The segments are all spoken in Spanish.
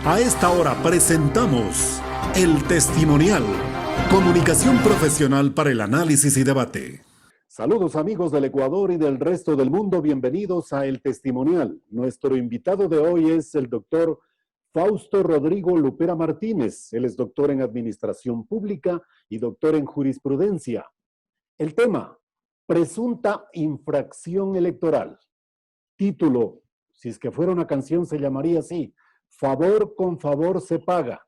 A esta hora presentamos El Testimonial, comunicación profesional para el análisis y debate. Saludos amigos del Ecuador y del resto del mundo, bienvenidos a El Testimonial. Nuestro invitado de hoy es el doctor Fausto Rodrigo Lupera Martínez. Él es doctor en Administración Pública y doctor en Jurisprudencia. El tema, presunta infracción electoral. Título, si es que fuera una canción se llamaría así, Favor con favor se paga.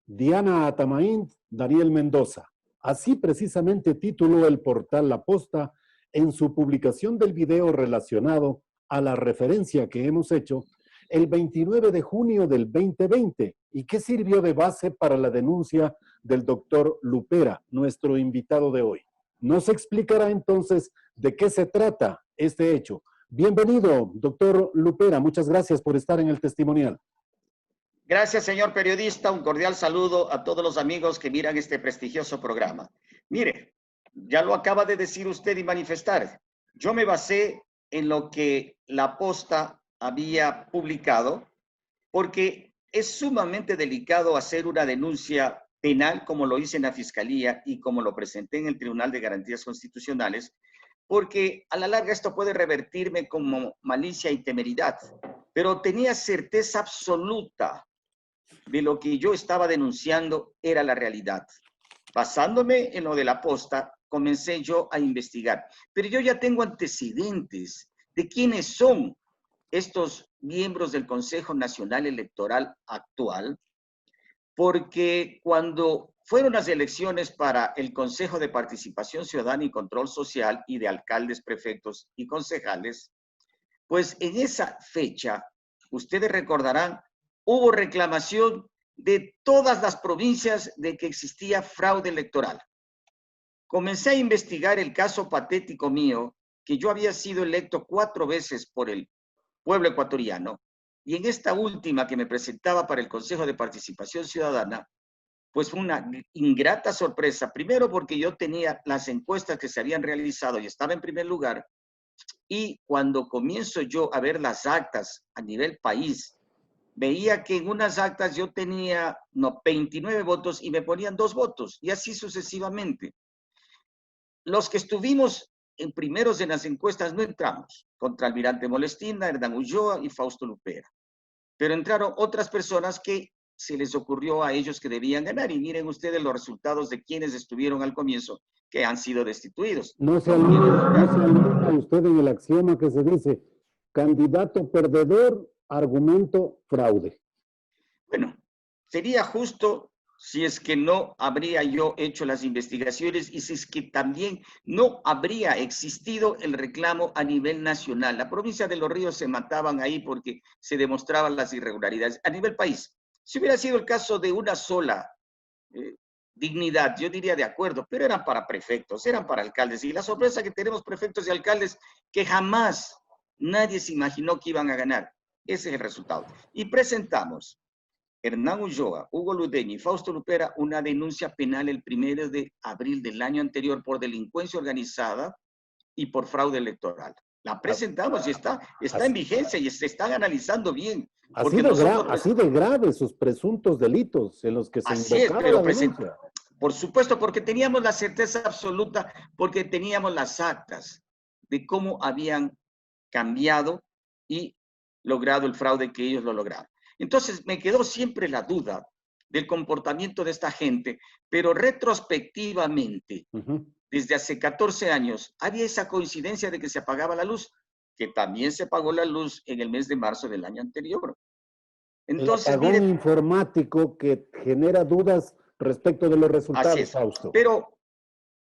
Diana Atamaín, Daniel Mendoza. Así precisamente tituló el portal La Posta en su publicación del video relacionado a la referencia que hemos hecho el 29 de junio del 2020 y que sirvió de base para la denuncia del doctor Lupera, nuestro invitado de hoy. Nos explicará entonces de qué se trata este hecho. Bienvenido, doctor Lupera. Muchas gracias por estar en el testimonial. Gracias, señor periodista. Un cordial saludo a todos los amigos que miran este prestigioso programa. Mire, ya lo acaba de decir usted y manifestar. Yo me basé en lo que La Posta había publicado porque es sumamente delicado hacer una denuncia penal como lo hice en la Fiscalía y como lo presenté en el Tribunal de Garantías Constitucionales, porque a la larga esto puede revertirme como malicia y temeridad. Pero tenía certeza absoluta de lo que yo estaba denunciando era la realidad. Basándome en lo de La Posta, comencé yo a investigar. Pero yo ya tengo antecedentes de quiénes son estos miembros del Consejo Nacional Electoral actual, porque cuando fueron las elecciones para el Consejo de Participación Ciudadana y Control Social y de alcaldes, prefectos y concejales, pues en esa fecha, ustedes recordarán, hubo reclamación de todas las provincias de que existía fraude electoral. Comencé a investigar el caso patético mío, que yo había sido electo 4 veces por el pueblo ecuatoriano, y en esta última que me presentaba para el Consejo de Participación Ciudadana, pues fue una ingrata sorpresa, primero porque yo tenía las encuestas que se habían realizado y estaba en primer lugar, y cuando comienzo yo a ver las actas a nivel país, veía que en unas actas yo tenía 29 votos y me ponían 2 votos, y así sucesivamente. Los que estuvimos en primeros en las encuestas no entramos, contra Almirante Molestina, Hernán Ulloa y Fausto Lupera. Pero entraron otras personas que se les ocurrió a ellos que debían ganar, y miren ustedes los resultados de quienes estuvieron al comienzo, que han sido destituidos. No se alumbra usted en el axioma que se dice, candidato perdedor, argumento fraude. Bueno, sería justo si es que no habría yo hecho las investigaciones y si es que también no habría existido el reclamo a nivel nacional. La provincia de Los Ríos se mataban ahí porque se demostraban las irregularidades. A nivel país, si hubiera sido el caso de una sola dignidad, yo diría de acuerdo, pero eran para prefectos, eran para alcaldes. Y la sorpresa que tenemos prefectos y alcaldes que jamás nadie se imaginó que iban a ganar. Ese es el resultado. Y presentamos Hernán Ulloa, Hugo Ludeña y Fausto Lupera una denuncia penal el 1 de abril del año anterior por delincuencia organizada y por fraude electoral. La presentamos y está en vigencia y se están analizando bien. Así de grave sus presuntos delitos en los que se invocaba la denuncia. Por supuesto, porque teníamos la certeza absoluta, porque teníamos las actas de cómo habían cambiado y logrado el fraude que ellos lo lograron. Entonces me quedó siempre la duda del comportamiento de esta gente, pero retrospectivamente, desde hace 14 años, había esa coincidencia de que se apagaba la luz, que también se apagó la luz en el mes de marzo del año anterior. Entonces, el apagón informático que genera dudas respecto de los resultados, Fausto. Pero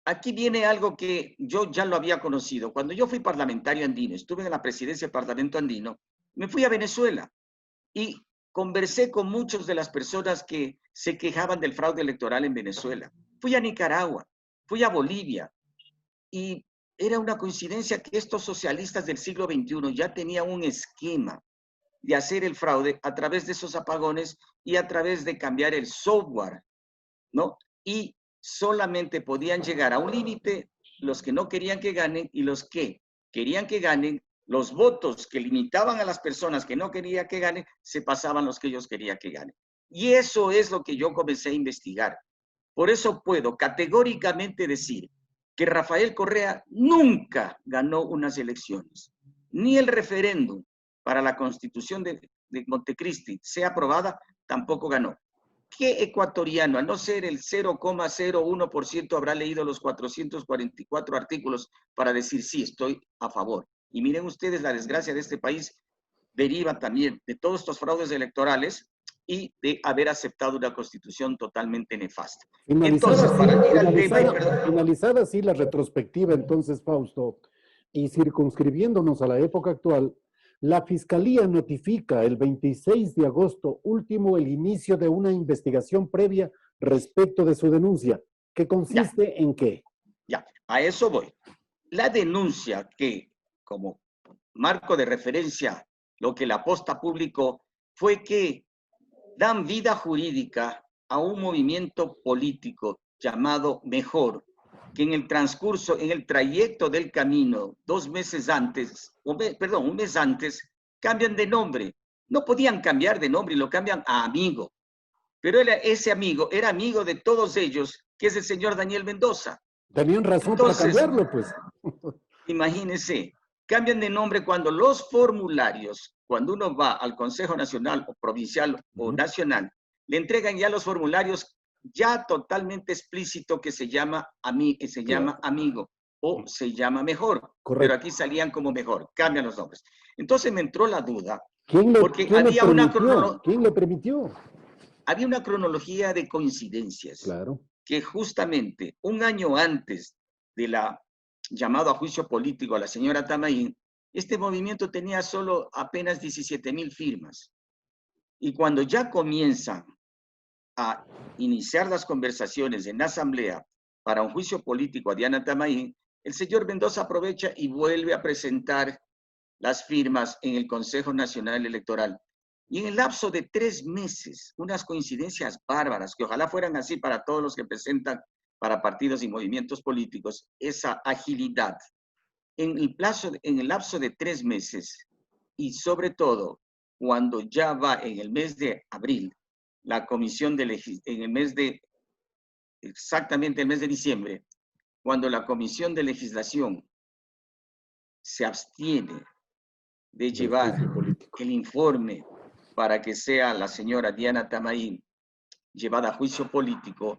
aquí viene algo que yo ya lo había conocido. Cuando yo fui parlamentario andino, estuve en la presidencia del Parlamento andino, me fui a Venezuela y conversé con muchas de las personas que se quejaban del fraude electoral en Venezuela. Fui a Nicaragua, fui a Bolivia, y era una coincidencia que estos socialistas del siglo XXI ya tenían un esquema de hacer el fraude a través de esos apagones y a través de cambiar el software, ¿no? Y solamente podían llegar a un límite los que no querían que ganen, y los que querían que ganen los votos que limitaban a las personas que no quería que gane, se pasaban los que ellos querían que gane. Y eso es lo que yo comencé a investigar. Por eso puedo categóricamente decir que Rafael Correa nunca ganó unas elecciones, ni el referéndum para la Constitución de Montecristi sea aprobada, tampoco ganó. ¿Qué ecuatoriano, a no ser el 0,01%, habrá leído los 444 artículos para decir sí, estoy a favor? Y miren ustedes, la desgracia de este país deriva también de todos estos fraudes electorales y de haber aceptado una constitución totalmente nefasta. Entonces, para ir al tema... Finalizada así la retrospectiva, entonces, Fausto, y circunscribiéndonos a la época actual, la Fiscalía notifica el 26 de agosto último el inicio de una investigación previa respecto de su denuncia, que consiste en qué. Ya, a eso voy. La denuncia que, como marco de referencia, lo que la Posta publicó fue que dan vida jurídica a un movimiento político llamado Mejor, que en el transcurso, en el trayecto del camino, 2 meses antes, un mes antes, cambian de nombre. No podían cambiar de nombre y lo cambian a Amigo. Pero ese amigo era amigo de todos ellos, que es el señor Daniel Mendoza. Tenían razón para cambiarlo, pues. Imagínense, cambian de nombre cuando los formularios, cuando uno va al Consejo Nacional o Provincial o Nacional, le entregan ya los formularios ya totalmente explícito que se llama Amigo o se llama Mejor. Correcto. Pero aquí salían como Mejor, cambian los nombres. Entonces me entró la duda, ¿Quién le permitió? Había una cronología de coincidencias. Claro. Que justamente un año antes de la llamado a juicio político a la señora Tamaín, este movimiento tenía solo apenas 17,000 firmas. Y cuando ya comienzan a iniciar las conversaciones en la asamblea para un juicio político a Diana Tamaín, el señor Mendoza aprovecha y vuelve a presentar las firmas en el Consejo Nacional Electoral. Y en el lapso de 3 meses, unas coincidencias bárbaras, que ojalá fueran así para todos los que presentan para partidos y movimientos políticos, esa agilidad. En el lapso de 3 meses, y sobre todo, cuando ya va en el mes de abril, la comisión exactamente el mes de diciembre, cuando la Comisión de Legislación se abstiene de llevar el informe para que sea la señora Diana Tamaín llevada a juicio político,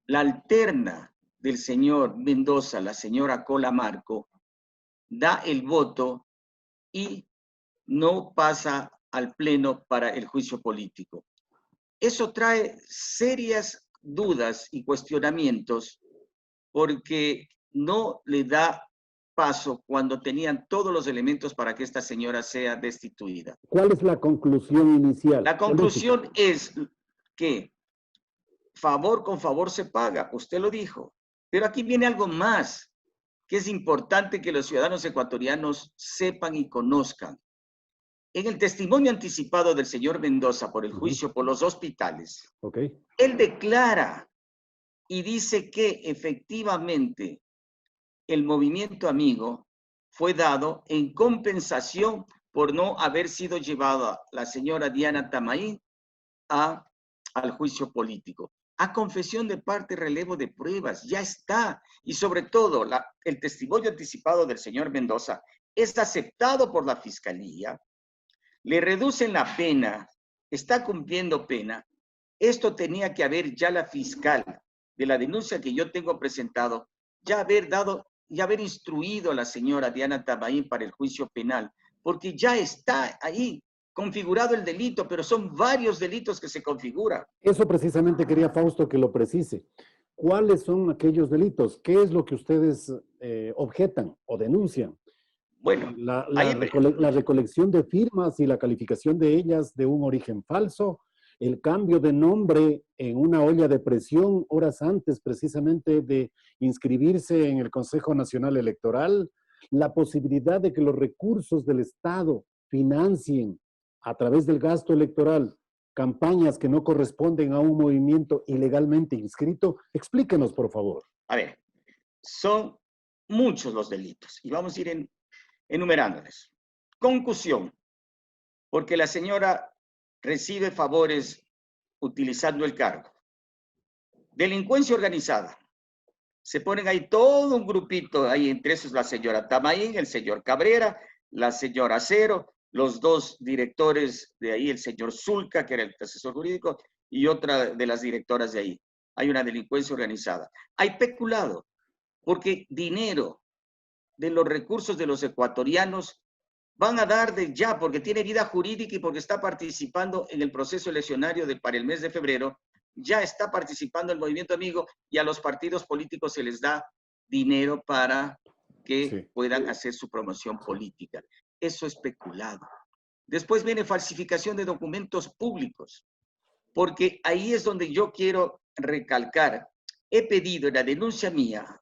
la alterna del señor Mendoza, la señora Cola Marco, da el voto y no pasa al pleno para el juicio político. Eso trae serias dudas y cuestionamientos porque no le da paso cuando tenían todos los elementos para que esta señora sea destituida. ¿Cuál es la conclusión inicial? La conclusión es que favor con favor se paga, usted lo dijo, pero aquí viene algo más que es importante que los ciudadanos ecuatorianos sepan y conozcan. En el testimonio anticipado del señor Mendoza por el juicio por los hospitales, él declara y dice que efectivamente el movimiento Amigo fue dado en compensación por no haber sido llevada la señora Diana Tamaín al juicio político. A confesión de parte, relevo de pruebas, ya está. Y sobre todo, el testimonio anticipado del señor Mendoza es aceptado por la Fiscalía, le reducen la pena, está cumpliendo pena. Esto tenía que haber ya la fiscal de la denuncia que yo tengo presentado, ya haber instruido a la señora Diana Tamaín para el juicio penal, porque ya está ahí configurado el delito, pero son varios delitos que se configuran. Eso precisamente quería Fausto que lo precise. ¿Cuáles son aquellos delitos? ¿Qué es lo que ustedes objetan o denuncian? Bueno, la recolección de firmas y la calificación de ellas de un origen falso, el cambio de nombre en una olla de presión horas antes precisamente de inscribirse en el Consejo Nacional Electoral, la posibilidad de que los recursos del Estado financien a través del gasto electoral campañas que no corresponden a un movimiento ilegalmente inscrito. Explíquenos, por favor. A ver, son muchos los delitos y vamos a ir enumerándoles. Concusión, porque la señora recibe favores utilizando el cargo. Delincuencia organizada. Se ponen ahí todo un grupito, ahí entre esos la señora Tamaín, el señor Cabrera, la señora Acero, los dos directores de ahí, el señor Zulca, que era el asesor jurídico, y otra de las directoras de ahí. Hay una delincuencia organizada. Hay peculado, porque dinero de los recursos de los ecuatorianos van a dar de ya, porque tiene vida jurídica y porque está participando en el proceso eleccionario para el mes de febrero, ya está participando el movimiento amigo y a los partidos políticos se les da dinero para que puedan hacer su promoción política. Eso es peculado. Después viene falsificación de documentos públicos, porque ahí es donde yo quiero recalcar. He pedido en la denuncia mía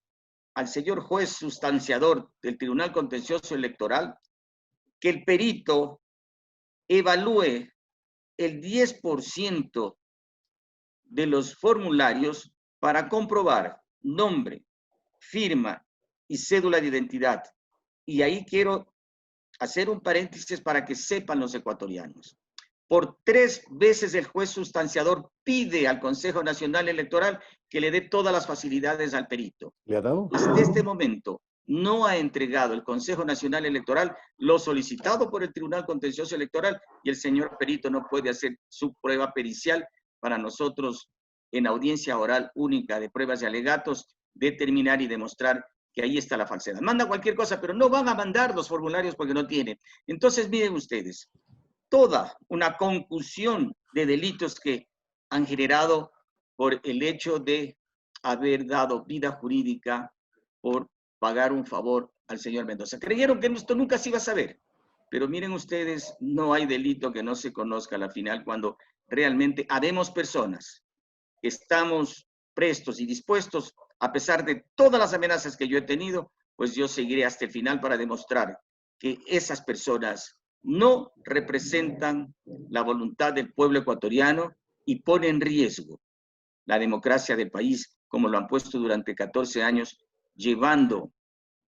al señor juez sustanciador del Tribunal Contencioso Electoral que el perito evalúe el 10% de los formularios para comprobar nombre, firma y cédula de identidad. Y ahí quiero hacer un paréntesis para que sepan los ecuatorianos. Por 3 veces el juez sustanciador pide al Consejo Nacional Electoral que le dé todas las facilidades al perito. ¿Le ha dado? Hasta este momento no ha entregado el Consejo Nacional Electoral lo solicitado por el Tribunal Contencioso Electoral y el señor perito no puede hacer su prueba pericial para nosotros en audiencia oral única de pruebas y alegatos determinar y demostrar que ahí está la falsedad. Manda cualquier cosa, pero no van a mandar los formularios porque no tienen. Entonces, miren ustedes, toda una concusión de delitos que han generado por el hecho de haber dado vida jurídica por pagar un favor al señor Mendoza. Creyeron que esto nunca se iba a saber, pero miren ustedes, no hay delito que no se conozca a la final cuando realmente habemos personas que estamos prestos y dispuestos, a pesar de todas las amenazas que yo he tenido, pues yo seguiré hasta el final para demostrar que esas personas no representan la voluntad del pueblo ecuatoriano y ponen en riesgo la democracia del país, como lo han puesto durante 14 años, llevando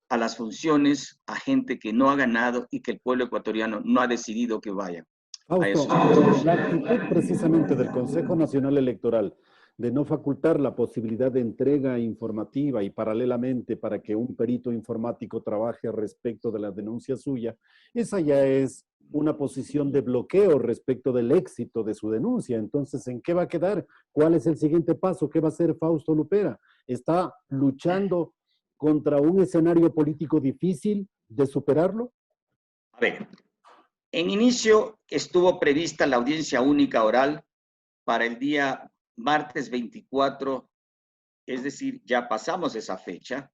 a las funciones a gente que no ha ganado y que el pueblo ecuatoriano no ha decidido que vayan. Fausto, la actitud precisamente del Consejo Nacional Electoral de no facultar la posibilidad de entrega informativa y paralelamente para que un perito informático trabaje respecto de la denuncia suya, esa ya es una posición de bloqueo respecto del éxito de su denuncia. Entonces, ¿en qué va a quedar? ¿Cuál es el siguiente paso? ¿Qué va a hacer Fausto Lupera? ¿Está luchando contra un escenario político difícil de superarlo? A ver, en inicio estuvo prevista la audiencia única oral para el día martes 24, es decir, ya pasamos esa fecha,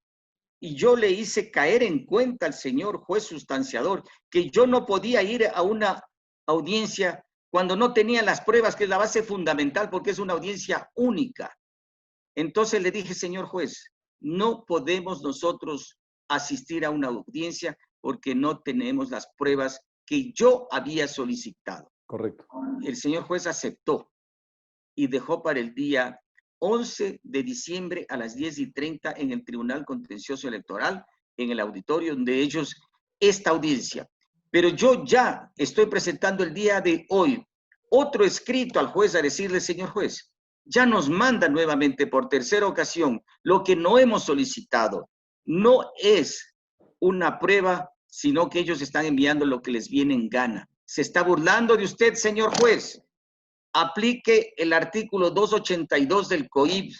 y yo le hice caer en cuenta al señor juez sustanciador que yo no podía ir a una audiencia cuando no tenía las pruebas, que es la base fundamental porque es una audiencia única. Entonces le dije, señor juez, no podemos nosotros asistir a una audiencia porque no tenemos las pruebas que yo había solicitado. Correcto. El señor juez aceptó y dejó para el día 11 de diciembre a las 10:30 en el Tribunal Contencioso Electoral, en el auditorio de ellos, esta audiencia. Pero yo ya estoy presentando el día de hoy otro escrito al juez a decirle, señor juez, ya nos manda nuevamente por tercera ocasión lo que no hemos solicitado. No es una prueba, sino que ellos están enviando lo que les viene en gana. Se está burlando de usted, señor juez. Aplique el artículo 282 del COIP,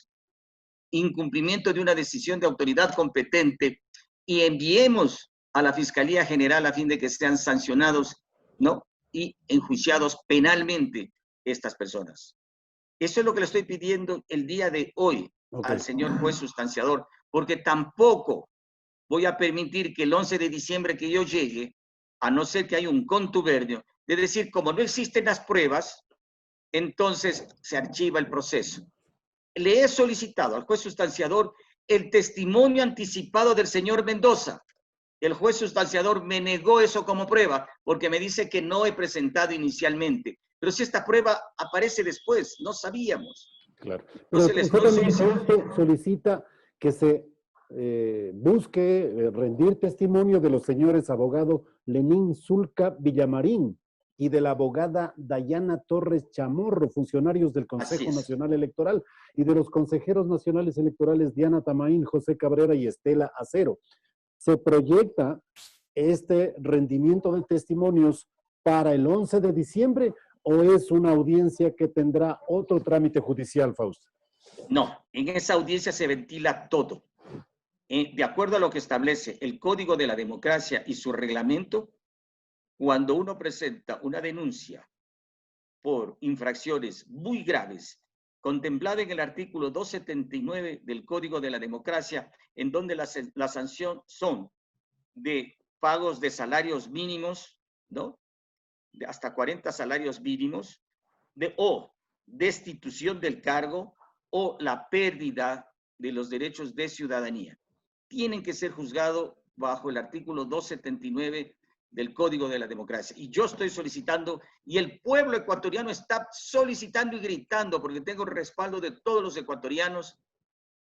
incumplimiento de una decisión de autoridad competente, y enviemos a la Fiscalía General a fin de que sean sancionados, ¿no? Y enjuiciados penalmente estas personas. Eso es lo que le estoy pidiendo el día de hoy al señor juez sustanciador, porque tampoco voy a permitir que el 11 de diciembre que yo llegue, a no ser que haya un contubernio, de decir, como no existen las pruebas, entonces se archiva el proceso. Le he solicitado al juez sustanciador el testimonio anticipado del señor Mendoza. El juez sustanciador me negó eso como prueba porque me dice que no he presentado inicialmente. Pero si esta prueba aparece después, no sabíamos. Claro. Pero usted también solicita que se busque rendir testimonio de los señores abogado Lenín Zulca Villamarín y de la abogada Dayana Torres Chamorro, funcionarios del Consejo Nacional Electoral, y de los consejeros nacionales electorales Diana Tamaín, José Cabrera y Estela Acero. Se proyecta este rendimiento de testimonios para el 11 de diciembre o es una audiencia que tendrá otro trámite judicial, Fausto? No, en esa audiencia se ventila todo. De acuerdo a lo que establece el Código de la Democracia y su reglamento, cuando uno presenta una denuncia por infracciones muy graves, contemplada en el artículo 279 del Código de la Democracia, en donde la sanción son de pagos de salarios mínimos, ¿no? De hasta 40 salarios mínimos, o destitución del cargo o la pérdida de los derechos de ciudadanía. Tienen que ser juzgados bajo el artículo 279 del Código de la Democracia. Y yo estoy solicitando, y el pueblo ecuatoriano está solicitando y gritando, porque tengo el respaldo de todos los ecuatorianos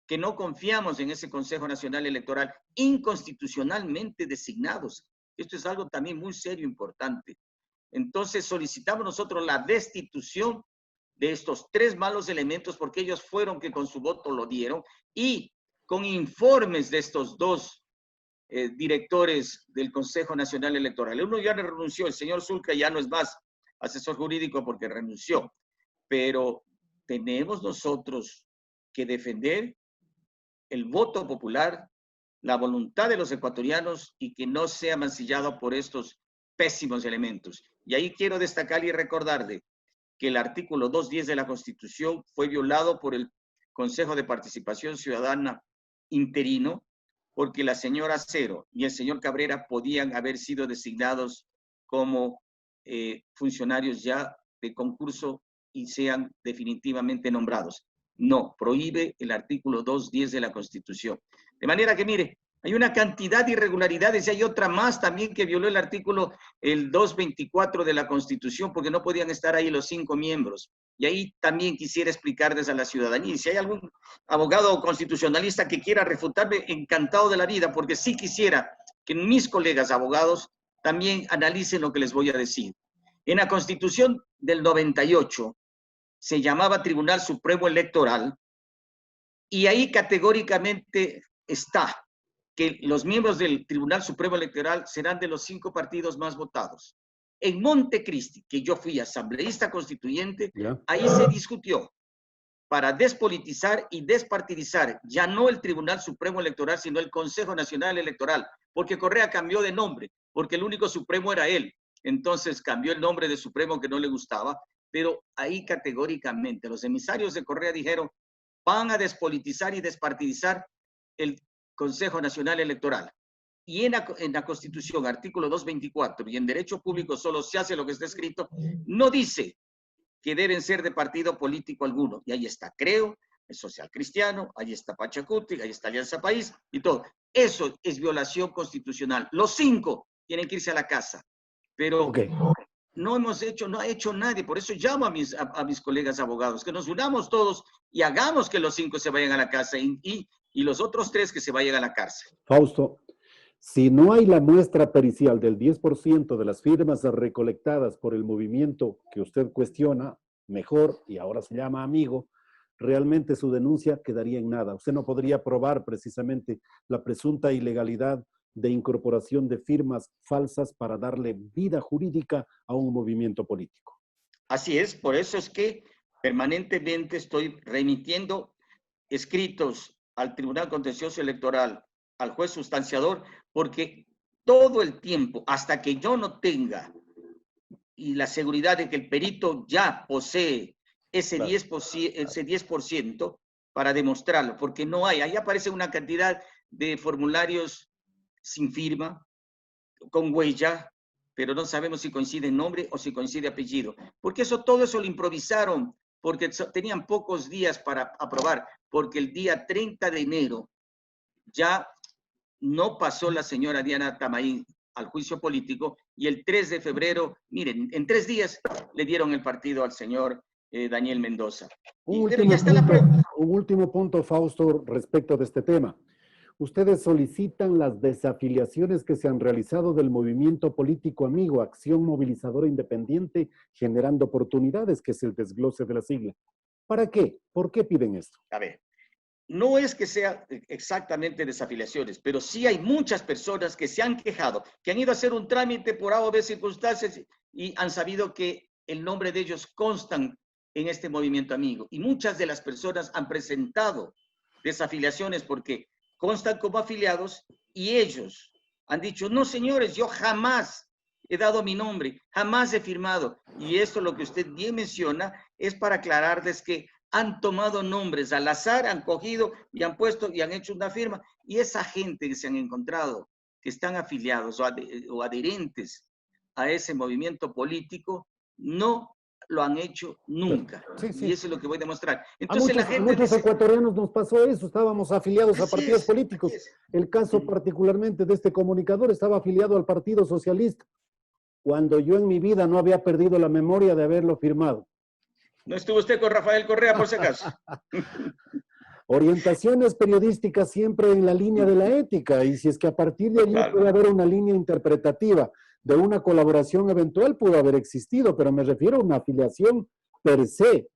que no confiamos en ese Consejo Nacional Electoral inconstitucionalmente designados. Esto es algo también muy serio e importante. Entonces solicitamos nosotros la destitución de estos tres malos elementos, porque ellos fueron que con su voto lo dieron, y con informes de estos dos directores del Consejo Nacional Electoral. Uno ya renunció, el señor Zulca ya no es más asesor jurídico porque renunció, pero tenemos nosotros que defender el voto popular, la voluntad de los ecuatorianos y que no sea mancillado por estos pésimos elementos. Y ahí quiero destacar y recordarle que el artículo 210 de la Constitución fue violado por el Consejo de Participación Ciudadana interino, porque la señora Acero y el señor Cabrera podían haber sido designados como funcionarios ya de concurso y sean definitivamente nombrados. No, prohíbe el artículo 210 de la Constitución. De manera que, mire, hay una cantidad de irregularidades y hay otra más también que violó el artículo 224 de la Constitución, porque no podían estar ahí los 5 miembros. Y ahí también quisiera explicarles a la ciudadanía. Y si hay algún abogado constitucionalista que quiera refutarme, encantado de la vida, porque sí quisiera que mis colegas abogados también analicen lo que les voy a decir. En la Constitución del 98 se llamaba Tribunal Supremo Electoral y ahí categóricamente está que los miembros del Tribunal Supremo Electoral serán de los 5 partidos más votados. En Montecristi, que yo fui asambleísta constituyente, ahí se discutió para despolitizar y despartidizar, ya no el Tribunal Supremo Electoral, sino el Consejo Nacional Electoral, porque Correa cambió de nombre, porque el único Supremo era él. Entonces cambió el nombre de Supremo que no le gustaba, pero ahí categóricamente los emisarios de Correa dijeron, van a despolitizar y despartidizar el Consejo Nacional Electoral. Y en la Constitución, artículo 224, y en Derecho Público solo se hace lo que está escrito, no dice que deben ser de partido político alguno. Y ahí está Creo, el Social Cristiano, ahí está Pachacuti, ahí está Alianza País y todo. Eso es violación constitucional. Los 5 tienen que irse a la casa. Pero no ha hecho nadie. Por eso llamo a mis colegas abogados, que nos unamos todos y hagamos que los 5 se vayan a la casa y los otros 3 que se vayan a la cárcel. Fausto, si no hay la muestra pericial del 10% de las firmas recolectadas por el movimiento que usted cuestiona, mejor, y ahora se llama amigo, realmente su denuncia quedaría en nada. Usted no podría probar precisamente la presunta ilegalidad de incorporación de firmas falsas para darle vida jurídica a un movimiento político. Así es, por eso es que permanentemente estoy remitiendo escritos al Tribunal Contencioso Electoral, al juez sustanciador, porque todo el tiempo, hasta que yo no tenga y la seguridad de que el perito ya posee ese 10% para demostrarlo, porque no hay, ahí aparece una cantidad de formularios sin firma, con huella, pero no sabemos si coincide nombre o si coincide apellido, porque todo eso lo improvisaron, porque tenían pocos días para aprobar, porque el día 30 de enero ya no pasó la señora Diana Tamaín al juicio político y el 3 de febrero, miren, en 3 días le dieron el partido al señor Daniel Mendoza. Un último punto, Fausto, respecto de este tema. ustedes solicitan las desafiliaciones que se han realizado del movimiento político amigo, Acción Movilizadora Independiente, Generando Oportunidades, que es el desglose de la sigla. ¿Para qué? ¿Por qué piden esto? A ver, no es que sea exactamente desafiliaciones, pero sí hay muchas personas que se han quejado, que han ido a hacer un trámite por A o B circunstancias y han sabido que el nombre de ellos constan en este movimiento amigo. Y muchas de las personas han presentado desafiliaciones porque constan como afiliados y ellos han dicho, no señores, yo jamás he dado mi nombre, jamás he firmado. Y esto, lo que usted bien menciona, es para aclararles que han tomado nombres al azar, han cogido y han puesto y han hecho una firma. Y esa gente que se han encontrado, que están afiliados o adherentes a ese movimiento político, no lo han hecho nunca. Sí, sí. Y eso es lo que voy a demostrar. Entonces, a muchos ecuatorianos nos pasó eso, estábamos afiliados a partidos políticos. El caso particularmente de este comunicador estaba afiliado al Partido Socialista, cuando yo en mi vida no había perdido la memoria de haberlo firmado. ¿No estuvo usted con Rafael Correa, por si acaso? Orientaciones periodísticas siempre en la línea de la ética, y si es que a partir de allí puede haber una línea interpretativa de una colaboración eventual, pudo haber existido, pero me refiero a una afiliación per se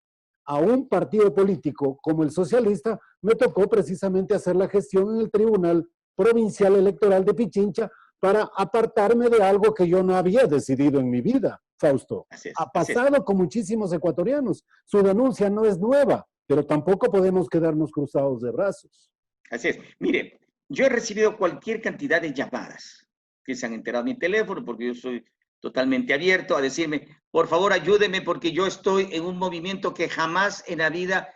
a un partido político como el socialista. Me tocó precisamente hacer la gestión en el Tribunal Provincial Electoral de Pichincha para apartarme de algo que yo no había decidido en mi vida, Fausto. Ha pasado con muchísimos ecuatorianos. Su denuncia no es nueva, pero tampoco podemos quedarnos cruzados de brazos. Así es. Mire, yo he recibido cualquier cantidad de llamadas que se han enterado en mi teléfono, porque yo soy totalmente abierto a decirme, por favor, ayúdeme, porque yo estoy en un movimiento que jamás en la vida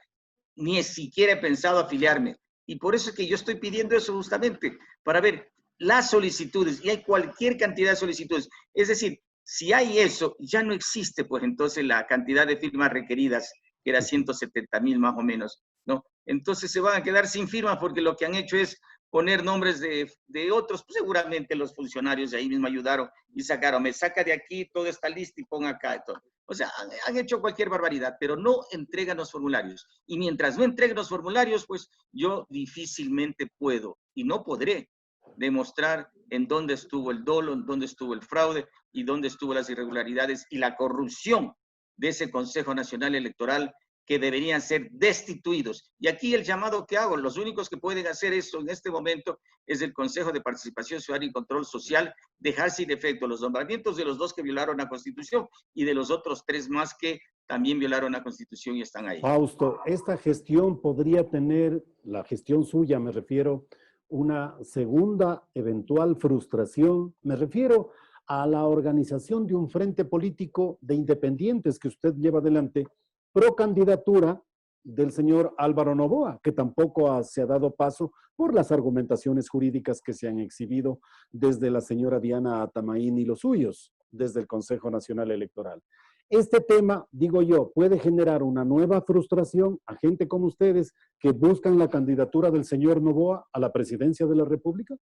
ni siquiera he pensado afiliarme. Y por eso es que yo estoy pidiendo eso justamente, para ver las solicitudes, y hay cualquier cantidad de solicitudes. Es decir, si hay eso, ya no existe, pues entonces la cantidad de firmas requeridas, que era 170,000 más o menos, ¿no? Entonces se van a quedar sin firmas porque lo que han hecho es poner nombres de otros, pues seguramente los funcionarios de ahí mismo ayudaron y sacaron, me saca de aquí, todo está listo y pon acá. Todo. O sea, han hecho cualquier barbaridad, pero no entregan los formularios. Y mientras no entreguen los formularios, pues yo difícilmente puedo y no podré demostrar en dónde estuvo el dolo, en dónde estuvo el fraude y dónde estuvo las irregularidades y la corrupción de ese Consejo Nacional Electoral, que deberían ser destituidos. Y aquí el llamado que hago, los únicos que pueden hacer eso en este momento es el Consejo de Participación Ciudadana y Control Social, dejar sin efecto los nombramientos de los 2 que violaron la Constitución y de los otros 3 más que también violaron la Constitución y están ahí. Fausto, esta gestión podría tener, la gestión suya me refiero, una segunda eventual frustración. Me refiero a la organización de un frente político de independientes que usted lleva adelante, pro candidatura del señor Álvaro Noboa, que tampoco se ha dado paso por las argumentaciones jurídicas que se han exhibido desde la señora Diana Atamaín y los suyos, desde el Consejo Nacional Electoral. Este tema, digo yo, puede generar una nueva frustración a gente como ustedes que buscan la candidatura del señor Noboa a la presidencia de la República.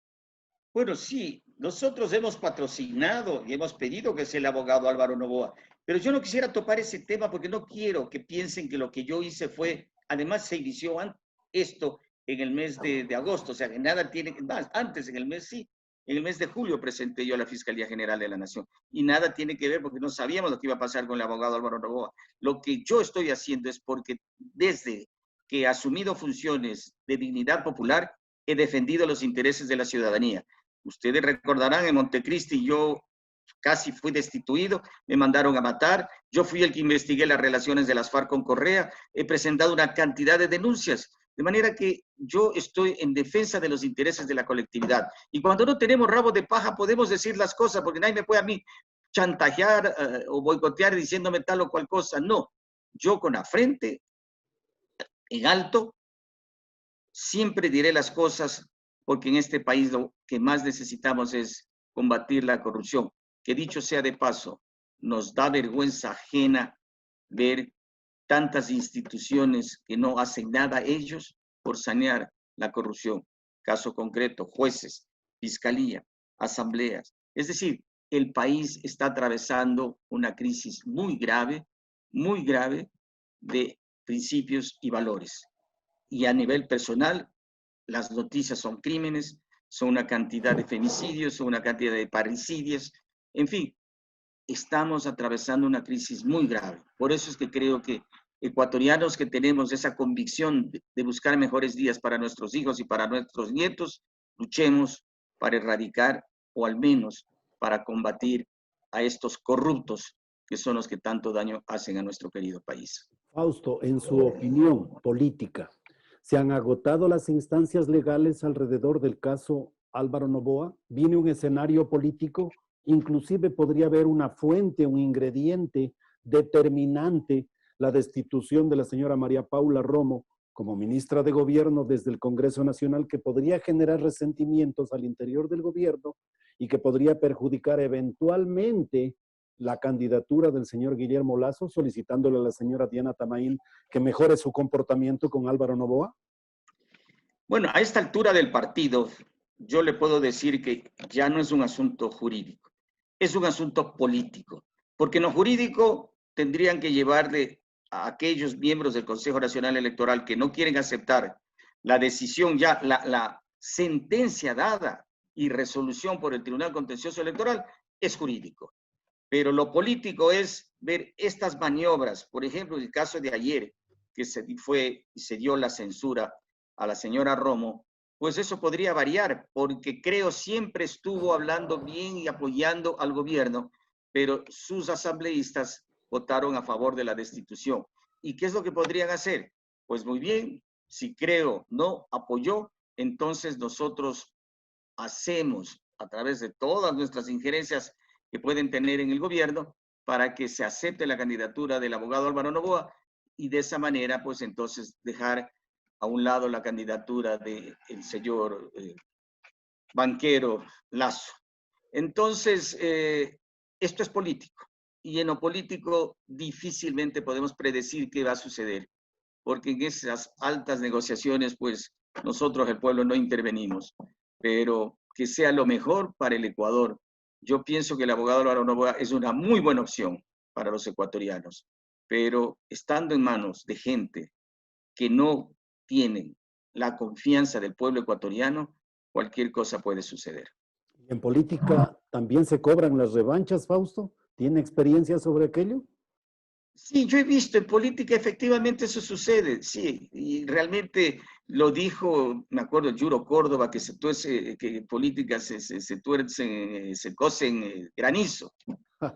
Bueno, sí, nosotros hemos patrocinado y hemos pedido que sea el abogado Álvaro Noboa, pero yo no quisiera topar ese tema porque no quiero que piensen que lo que yo hice fue, además se inició esto en el mes de agosto, o sea, que nada tiene que, más, antes en el mes sí, en el mes de julio presenté yo a la Fiscalía General de la Nación y nada tiene que ver porque no sabíamos lo que iba a pasar con el abogado Álvaro Noboa. Lo que yo estoy haciendo es porque desde que he asumido funciones de dignidad popular, he defendido los intereses de la ciudadanía. Ustedes recordarán, en Montecristi yo casi fui destituido, me mandaron a matar, yo fui el que investigué las relaciones de las FARC con Correa, he presentado una cantidad de denuncias, de manera que yo estoy en defensa de los intereses de la colectividad. Y cuando no tenemos rabo de paja podemos decir las cosas, porque nadie me puede a mí chantajear o boicotear diciéndome tal o cual cosa. No, yo con la frente en alto siempre diré las cosas, porque en este país lo que más necesitamos es combatir la corrupción. Que dicho sea de paso, nos da vergüenza ajena ver tantas instituciones que no hacen nada ellos por sanear la corrupción. Caso concreto, jueces, fiscalía, asambleas. Es decir, el país está atravesando una crisis muy grave de principios y valores. Y a nivel personal, las noticias son crímenes, son una cantidad de femicidios, son una cantidad de parricidios, en fin, estamos atravesando una crisis muy grave. Por eso es que creo que ecuatorianos que tenemos esa convicción de buscar mejores días para nuestros hijos y para nuestros nietos, luchemos para erradicar o al menos para combatir a estos corruptos que son los que tanto daño hacen a nuestro querido país. Fausto, en su opinión política, ¿se han agotado las instancias legales alrededor del caso Álvaro Noboa? ¿Viene un escenario político? Inclusive podría haber una fuente, un ingrediente determinante, la destitución de la señora María Paula Romo como ministra de Gobierno desde el Congreso Nacional, que podría generar resentimientos al interior del gobierno y que podría perjudicar eventualmente la candidatura del señor Guillermo Lasso, solicitándole a la señora Diana Tamaín que mejore su comportamiento con Álvaro Noboa? Bueno, a esta altura del partido, yo le puedo decir que ya no es un asunto jurídico, es un asunto político, porque en lo jurídico tendrían que llevarle a aquellos miembros del Consejo Nacional Electoral que no quieren aceptar la decisión ya, la sentencia dada y resolución por el Tribunal Contencioso Electoral, es jurídico. Pero lo político es ver estas maniobras, por ejemplo, el caso de ayer, que se dio la censura a la señora Romo, pues eso podría variar, porque creo siempre estuvo hablando bien y apoyando al gobierno, pero sus asambleístas votaron a favor de la destitución. ¿Y qué es lo que podrían hacer? Pues muy bien, si creo no apoyó, entonces nosotros hacemos a través de todas nuestras injerencias que pueden tener en el gobierno para que se acepte la candidatura del abogado Álvaro Noboa y de esa manera, pues entonces dejar a un lado la candidatura del señor banquero Lasso. Entonces, esto es político. Y en lo político difícilmente podemos predecir qué va a suceder, porque en esas altas negociaciones, pues nosotros, el pueblo, no intervenimos, pero que sea lo mejor para el Ecuador. Yo pienso que el abogado Álvaro Noboa es una muy buena opción para los ecuatorianos, pero estando en manos de gente que no tienen la confianza del pueblo ecuatoriano, cualquier cosa puede suceder. ¿En política también se cobran las revanchas, Fausto? ¿Tiene experiencia sobre aquello? Sí, yo he visto en política efectivamente eso sucede, sí, y realmente lo dijo, me acuerdo, Yuro Córdoba, que que política se tuerce, se cose en granizo,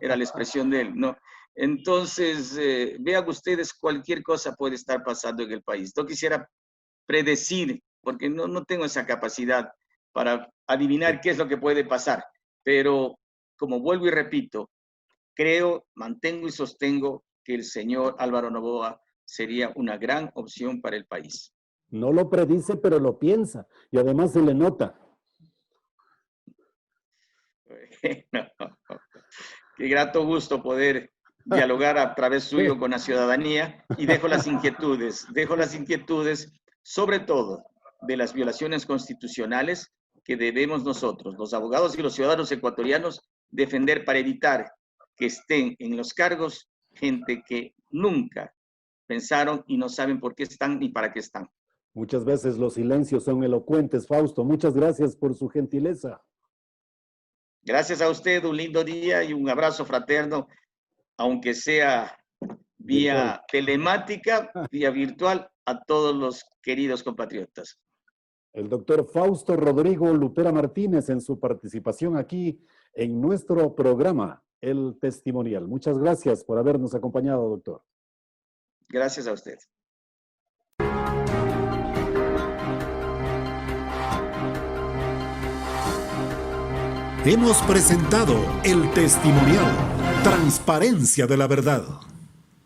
era la expresión de él, ¿no? Entonces, vean ustedes, cualquier cosa puede estar pasando en el país. No quisiera predecir, porque no tengo esa capacidad para adivinar qué es lo que puede pasar, pero como vuelvo y repito, creo, mantengo y sostengo que el señor Álvaro Noboa sería una gran opción para el país. No lo predice, pero lo piensa, y además se le nota. Bueno, qué grato gusto poder dialogar a través suyo con la ciudadanía, y dejo las inquietudes sobre todo de las violaciones constitucionales que debemos nosotros, los abogados y los ciudadanos ecuatorianos, defender para evitar que estén en los cargos gente que nunca pensaron y no saben por qué están ni para qué están. Muchas veces los silencios son elocuentes, Fausto. Muchas gracias por su gentileza. Gracias a usted, un lindo día y un abrazo fraterno, aunque sea vía telemática, vía virtual, a todos los queridos compatriotas. El doctor Fausto Rodrigo Lutera Martínez en su participación aquí en nuestro programa, El Testimonial. Muchas gracias por habernos acompañado, doctor. Gracias a usted. Hemos presentado El Testimonial, transparencia de la verdad.